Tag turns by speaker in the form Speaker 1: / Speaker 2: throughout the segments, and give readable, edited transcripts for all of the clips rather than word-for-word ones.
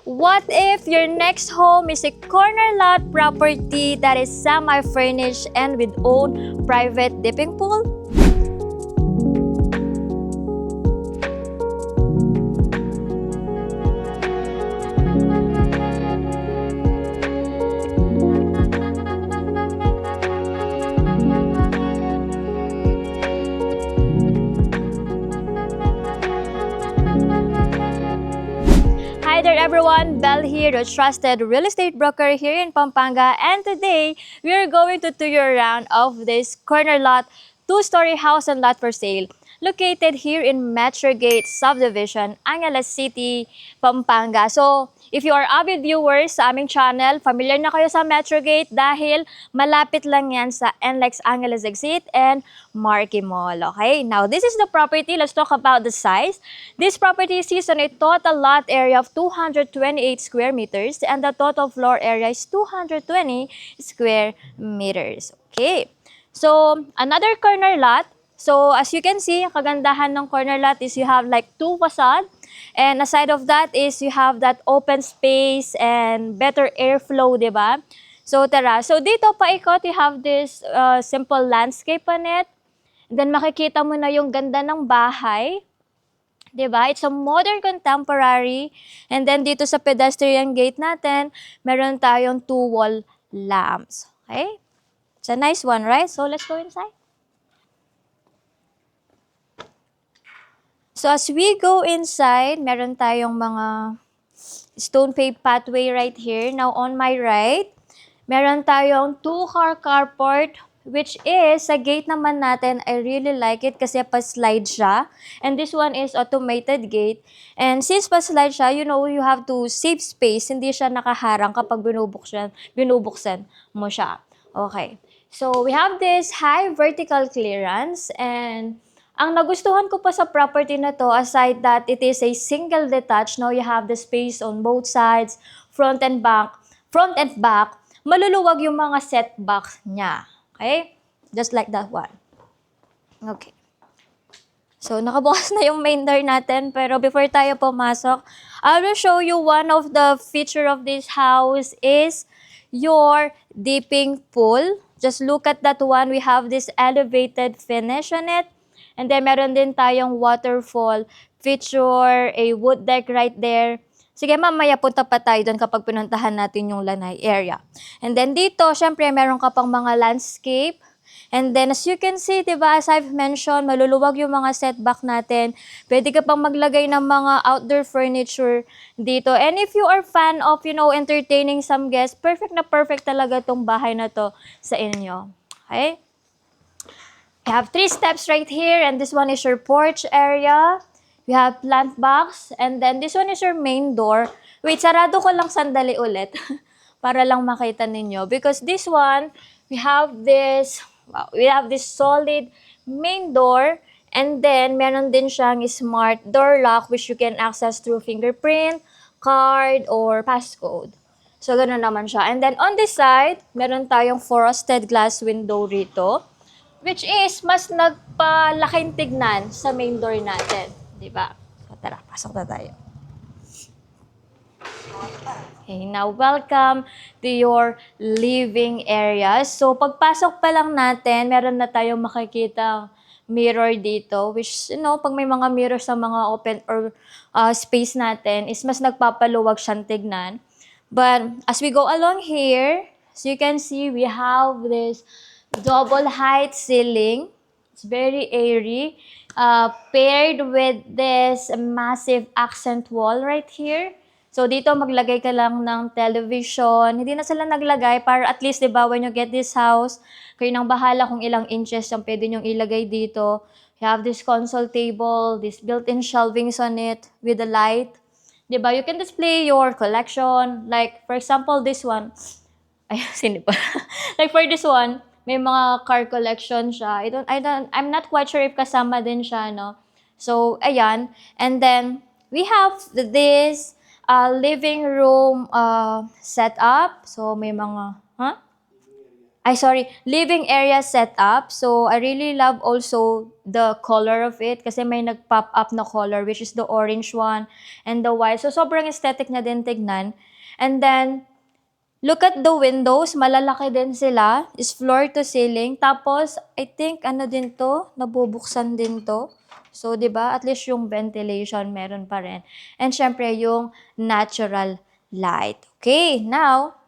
Speaker 1: What if your next home is a corner lot property that is semi-furnished and with own private dipping pool? Hi there everyone, Belle here, the trusted real estate broker here in Pampanga, and today we are going to do your round of this corner lot, two-story house and lot for sale, located here in Metro Gate Subdivision, Angeles City, Pampanga. So, if you are avid viewers sa aming channel, familiar na kayo sa Metro Gate dahil malapit lang yan sa NLEX Angeles Exit and Marquee Mall. Okay, now this is the property. Let's talk about the size. This property sits on a total lot area of 228 square meters and the total floor area is 220 square meters. Okay, so another corner lot. So as you can see, ang kagandahan ng corner lot is you have like two facade. And aside of that is you have that open space and better airflow, di ba? So tara, so dito paikot, you have this simple landscape on it. Then makikita mo na yung ganda ng bahay. Diba? It's a modern contemporary. And then dito sa pedestrian gate natin, meron tayong two wall lamps. Okay? It's a nice one, right? So let's go inside. So as we go inside, meron tayong mga stone paved pathway right here. Now on my right, meron tayong two-car carport, which is, sa gate naman natin, I really like it kasi pa-slide siya. And this one is automated gate. And since pa-slide siya, you know, you have to save space. Hindi siya nakaharang kapag binubuksan mo siya. Okay. So we have this high vertical clearance, and ang nagustuhan ko pa sa property na to, aside that it is a single detached, now you have the space on both sides, front and back, maluluwag yung mga setbacks niya. Okay? Just like that one. Okay. So, nakabukas na yung main door natin, pero before tayo pumasok, I will show you one of the feature of this house is your dipping pool. Just look at that one. We have this elevated finish on it. And then, meron din tayong waterfall feature, a wood deck right there. Sige, mamaya punta pa tayo doon kapag pinuntahan natin yung lanay area. And then dito, syempre, meron ka pang mga landscape. And then, as you can see, diba, as I've mentioned, maluluwag yung mga setback natin. Pwede ka pang maglagay ng mga outdoor furniture dito. And if you are fan of, you know, entertaining some guests, perfect na perfect talaga tong bahay na to sa inyo. Okay? You have 3 steps right here, and this one is your porch area. You have plant box, and then this one is your main door. Wait, sarado ko lang sandali ulit para lang makita ninyo. Because this one, we have this solid main door, and then meron din siyang smart door lock which you can access through fingerprint, card, or passcode. So, ganoon naman siya. And then on this side, meron tayong frosted glass window rito, which is mas nagpalaking tignan sa main door natin. Diba? So, tara, pasok na tayo. Okay, now welcome to your living area. So, pagpasok pa lang natin, meron na tayong makikita mirror dito, which, you know, pag may mga mirror sa mga open or space natin, is mas nagpapaluwag siyang tignan. But, as we go along here, as you can see, we have this double height ceiling. It's very airy. Paired with this massive accent wall right here. So, dito maglagay ka lang ng television. Hindi na sila naglagay para at least, diba, when you get this house, kayo nang bahala kung ilang inches yung pwede nyong ilagay dito. You have this console table, this built-in shelvings on it with the light. Diba, you can display your collection. Like, for example, this one. Ay, sino pa? Like, for this one, may mga car collection siya. I'm not quite sure if kasama din siya, no? So, ayan. And then, we have this living room setup. So, may mga, living area setup. So, I really love also the color of it kasi may nag-pop up na color which is the orange one and the white. So, sobrang aesthetic na din tignan. And then, look at the windows. Malalaki din sila. Is floor to ceiling. Tapos, I think, ano din to? Nabubuksan din to. So, di ba? At least yung ventilation meron pa rin. And syempre, yung natural light. Okay, now,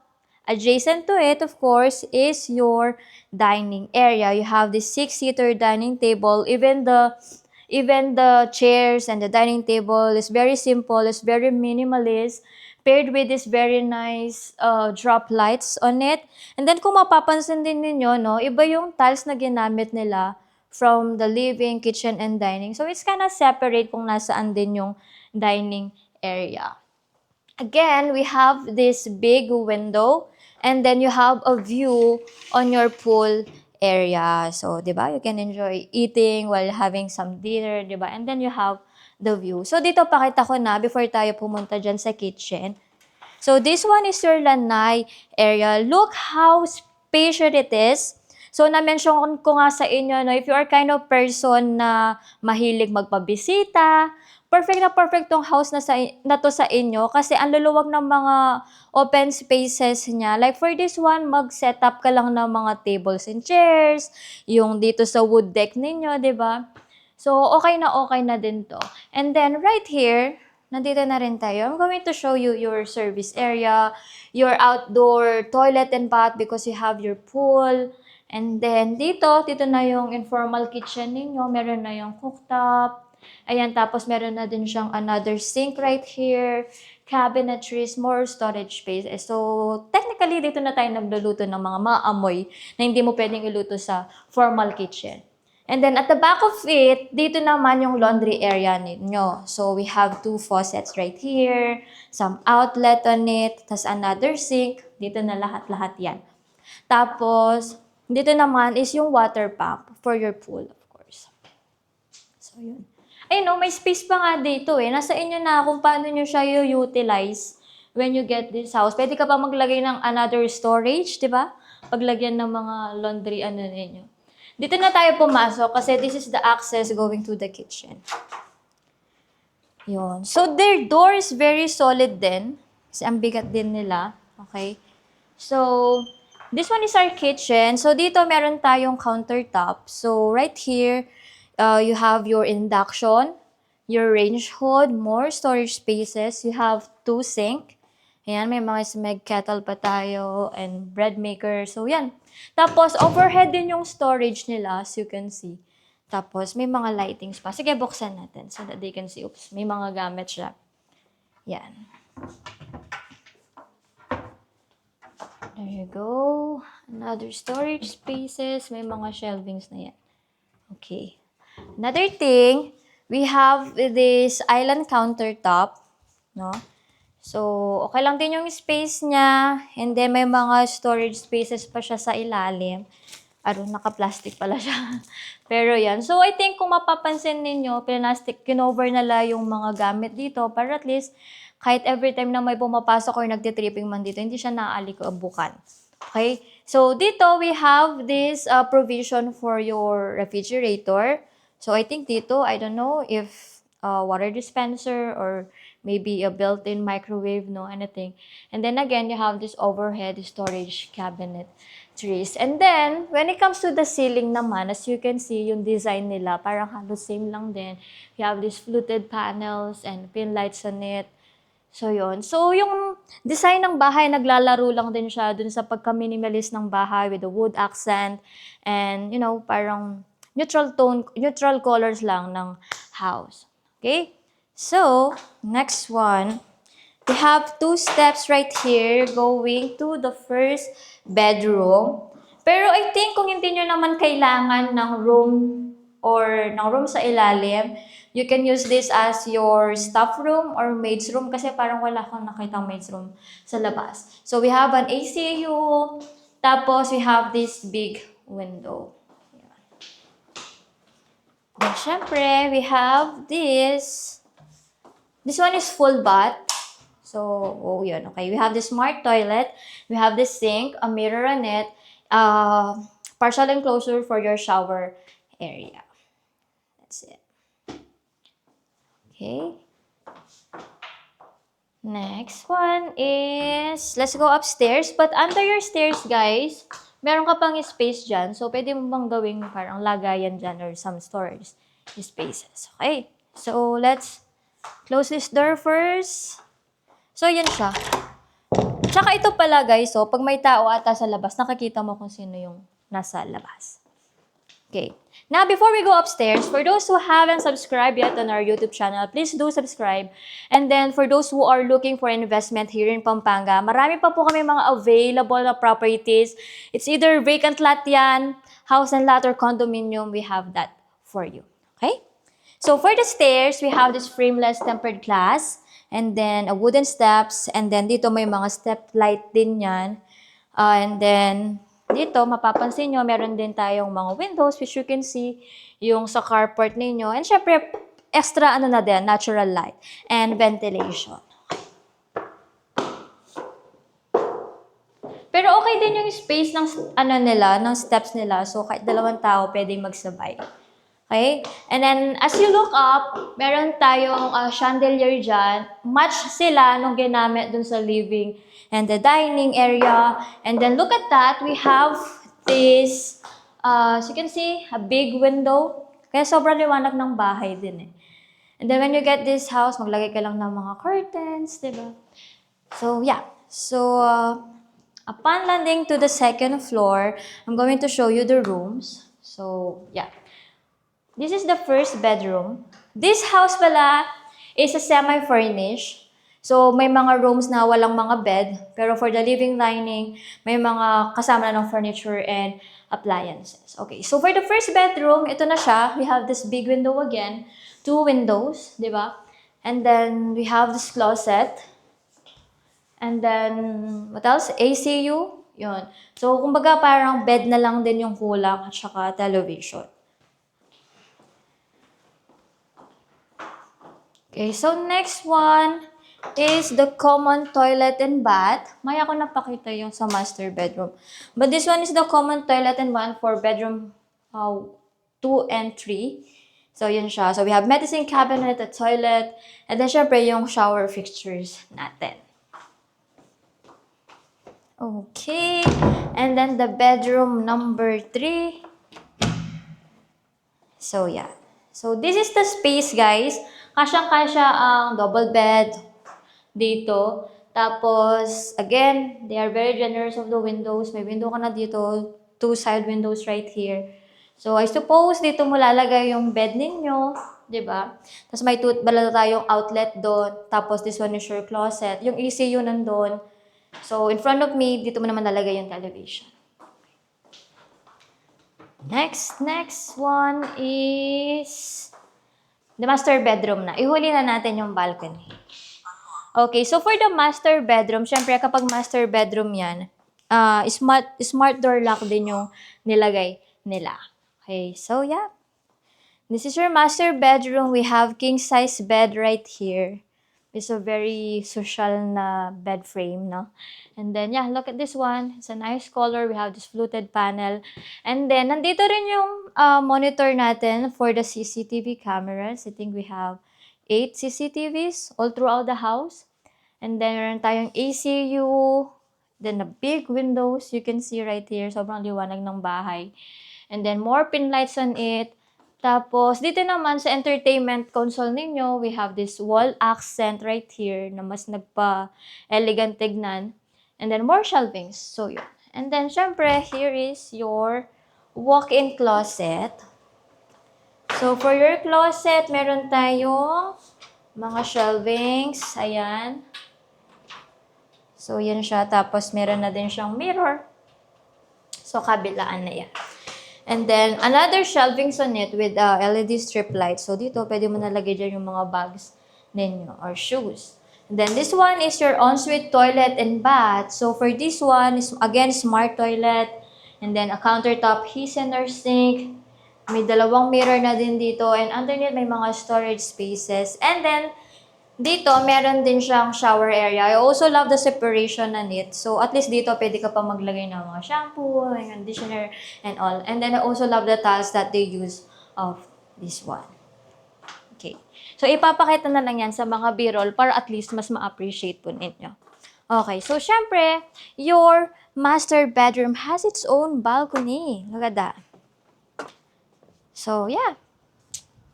Speaker 1: adjacent to it, of course, is your dining area. You have this 6-seater dining table. Even the chairs and the dining table is very simple. It's very minimalist. Paired with this very nice drop lights on it. And then kung mapapansin din ninyo, no, iba yung tiles na ginamit nila from the living, kitchen, and dining. So it's kind of separate kung nasaan din yung dining area. Again, we have this big window and then you have a view on your pool area. So, di ba? You can enjoy eating while having some dinner, di ba? And then you have the view. So, dito pakita ko na before tayo pumunta dyan sa kitchen. So, this one is your lanai area. Look how spacious it is. So, na-mention ko nga sa inyo, no, if you are kind of person na mahilig magpabisita, perfect tong house na to sa inyo kasi ang luluwag ng mga open spaces niya. Like for this one, mag-set up ka lang ng mga tables and chairs, yung dito sa wood deck ninyo, di ba? So, okay na din to. And then, right here, nandito na rin tayo. I'm going to show you your service area, your outdoor toilet and bath because you have your pool. And then, dito na yung informal kitchen ninyo. Meron na yung cooktop. Ayan, tapos meron na din siyang another sink right here. Cabinetries, more storage space. So, technically, dito na tayo nagluluto ng mga maamoy na hindi mo pwedeng iluto sa formal kitchen. And then, at the back of it, dito naman yung laundry area ninyo. So, we have 2 faucets right here, some outlet on it, tas another sink. Dito na lahat-lahat yan. Tapos, dito naman is yung water pump for your pool, of course. So, yun. Ay, no, may space pa nga dito eh. Nasa inyo na kung paano nyo siya i-utilize when you get this house. Pwede ka pa maglagay ng another storage, di ba? Paglagyan ng mga laundry, ano ninyo. Dito na tayo pumasok kasi this is the access going to the kitchen. Yun. So, their door is very solid din. Kasi ang bigat din nila. Okay? So, this one is our kitchen. So, dito meron tayong countertop. So, right here, you have your induction, your range hood, more storage spaces. You have 2 sink. Ayan, may mga smeg kettle pa tayo and bread maker. So, yan. Tapos, overhead din yung storage nila, as you can see. Tapos, may mga lightings pa. Sige, buksan natin so that they can see. Oops, may mga gamit siya. Yan. There you go. Another storage spaces. May mga shelvings na yan. Okay. Another thing, we have this island countertop, no? So, okay lang din yung space niya. And then, may mga storage spaces pa siya sa ilalim. Naka-plastic pala siya. Pero yan. So, I think kung mapapansin ninyo, plastic, kinover nala yung mga gamit dito para at least kahit every time na may pumapasok or nagtitripping man dito, hindi siya naaalikabukan. Okay? So, dito we have this provision for your refrigerator. So, I think dito, I don't know if water dispenser or maybe a built-in microwave, no, anything. And then again, you have this overhead storage cabinet trees. And then, when it comes to the ceiling naman, as you can see, yung design nila, parang halos same lang din. You have these fluted panels and pin lights on it. So, yun. So, yung design ng bahay, naglalaro lang din siya dun sa pagka-minimalist ng bahay with the wood accent and, you know, parang neutral colors lang ng house. Okay? So, next one. We have 2 steps right here going to the first bedroom. Pero I think kung hindi nyo naman kailangan ng room or ng room sa ilalim, you can use this as your staff room or maid's room kasi parang wala akong nakitang maid's room sa labas. So we have an ACU, tapos we have this big window. Yan. Then syempre, we have this. This one is full bath. So, yun. Okay, we have the smart toilet. We have the sink, a mirror on it, uh, partial enclosure for your shower area. That's it. Okay. Next one is, let's go upstairs. But under your stairs, guys, meron ka pang space dyan. So, pwede mo bang gawing parang lagayan dyan or some storage spaces. Okay. So, let's close this door first. So, yan siya. Tsaka ito pala, guys. So, pag may tao ata sa labas, nakakita mo kung sino yung nasa labas. Okay. Now, before we go upstairs, for those who haven't subscribed yet on our YouTube channel, please do subscribe. And then, for those who are looking for investment here in Pampanga, marami pa po kami mga available na properties. It's either vacant lot yan, house and lot, or condominium. We have that for you. Okay? So, for the stairs, we have this frameless tempered glass. And then, a wooden steps. And then, dito may mga step light din yan. And then, dito, mapapansin nyo, meron din tayong mga windows which you can see yung sa carport ninyo. And syempre, extra ano na din, natural light and ventilation. Pero okay din yung space ng ano nila, ng steps nila. So, kahit dalawang tao, pwede magsabay. Okay? And then, as you look up, meron tayong chandelier dyan. Match sila nung ginamit dun sa living and the dining area. And then, look at that. We have this, as you can see, a big window. Kaya sobrang liwanag ng bahay din eh. And then, when you get this house, maglagay ka lang ng mga curtains, diba? So, yeah. So, upon landing to the second floor, I'm going to show you the rooms. So, yeah. This is the first bedroom. This house pala is a semi-furnished. So, may mga rooms na walang mga bed. Pero for the living dining, may mga kasama na ng furniture and appliances. Okay, so for the first bedroom, ito na siya. We have this big window again. 2 windows, di ba? And then, we have this closet. And then, what else? ACU. Yun. So, kumbaga parang bed na lang din yung kulang at saka television. Okay, so next one is the common toilet and bath. Maya ko napakita yung sa master bedroom. But this one is the common toilet and bath for bedroom 2 and 3. So, yun siya. So, we have medicine cabinet, a toilet, and then syempre yung shower fixtures natin. Okay, and then the bedroom number 3. So, yeah. So, this is the space, guys. Kasyang-kasya ang double bed dito. Tapos, again, they are very generous of the windows. May window ka na dito. 2 side windows right here. So, I suppose dito mo lalagay yung bed ninyo. Diba? Tapos may bala tayong outlet doon. Tapos, this one is your closet. Yung ECU nandun. So, in front of me, dito mo naman lalagay yung television. Next one is the master bedroom na. Ihuli na natin yung balcony. Okay, so for the master bedroom, syempre kapag master bedroom yan, smart door lock din yung nilagay nila. Okay, so yeah. This is your master bedroom. We have king size bed right here. It's a very social na bed frame, no? And then, yeah, look at this one. It's a nice color. We have this fluted panel. And then, nandito rin yung monitor natin for the CCTV cameras. I think we have 8 CCTVs all throughout the house. And then, meron tayong ACU. Then, the big windows you can see right here. Sobrang liwanag ng bahay. And then, more pin lights on it. Tapos, dito naman sa entertainment console ninyo, we have this wall accent right here na mas nagpa-elegant tignan. And then, more shelvings. So, yun. And then, syempre, here is your walk-in closet. So, for your closet, meron tayong mga shelvings. Ayan. So, yan siya. Tapos, meron na din siyang mirror. So, kabilaan na yan. And then, another shelvings on it with LED strip light. So, dito, pwede mo nalagay dyan yung mga bags ninyo or shoes. And then, this one is your ensuite toilet and bath. So, for this one, is again, smart toilet. And then, a countertop kitchen or sink. May dalawang mirror na din dito. And underneath, may mga storage spaces. And then, Dito, meron din siyang shower area. I also love the separation na it. So, at least dito, pwede ka pa maglagay ng mga shampoo, and conditioner, and all. And then, I also love the tiles that they use of this one. Okay. So, ipapakita na lang yan sa mga B-roll para at least mas ma-appreciate po ninyo. Okay. So, syempre, your master bedroom has its own balcony. Look at that. So, yeah.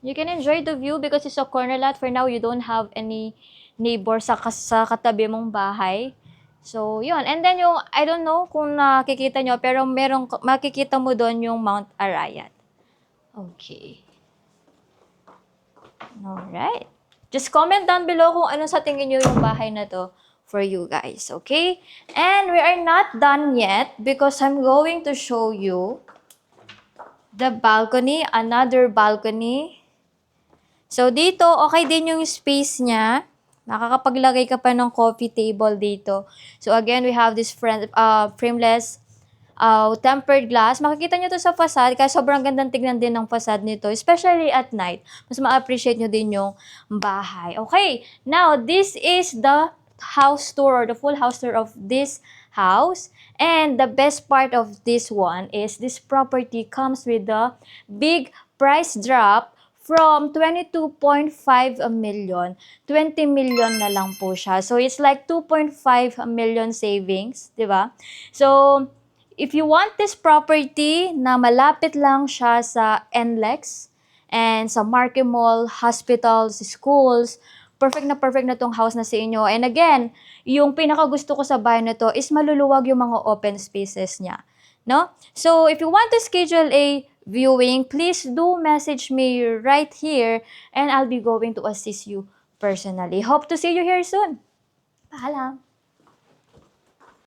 Speaker 1: You can enjoy the view because it's a corner lot. For now, you don't have any neighbor sa katabi mong bahay. So, yun. And then yung, I don't know kung nakikita nyo, pero makikita mo doon yung Mount Arayat. Okay. Alright. Just comment down below kung ano sa tingin nyo yung bahay na to for you guys. Okay? And we are not done yet because I'm going to show you the balcony, another balcony. So, dito, okay din yung space niya. Nakakapaglagay ka pa ng coffee table dito. So, again, we have this frameless tempered glass. Makikita nyo to sa facade, kaya sobrang gandang tignan din ng facade nito. Especially at night. Mas ma-appreciate nyo din yung bahay. Okay, now, this is the house tour or the full house tour of this house. And the best part of this one is this property comes with the big price drop from 22.5 million, 20 million na lang po siya. So, it's like 2.5 million savings, di ba? So, if you want this property na malapit lang siya sa NLEX and sa Marque Mall, hospitals, schools, perfect na tong house na sa inyo. And again, yung pinakagusto ko sa bahay na to is maluluwag yung mga open spaces niya. No? So, if you want to schedule a viewing, please do message me right here and I'll be going to assist you personally. Hope to see you here soon. Paalam!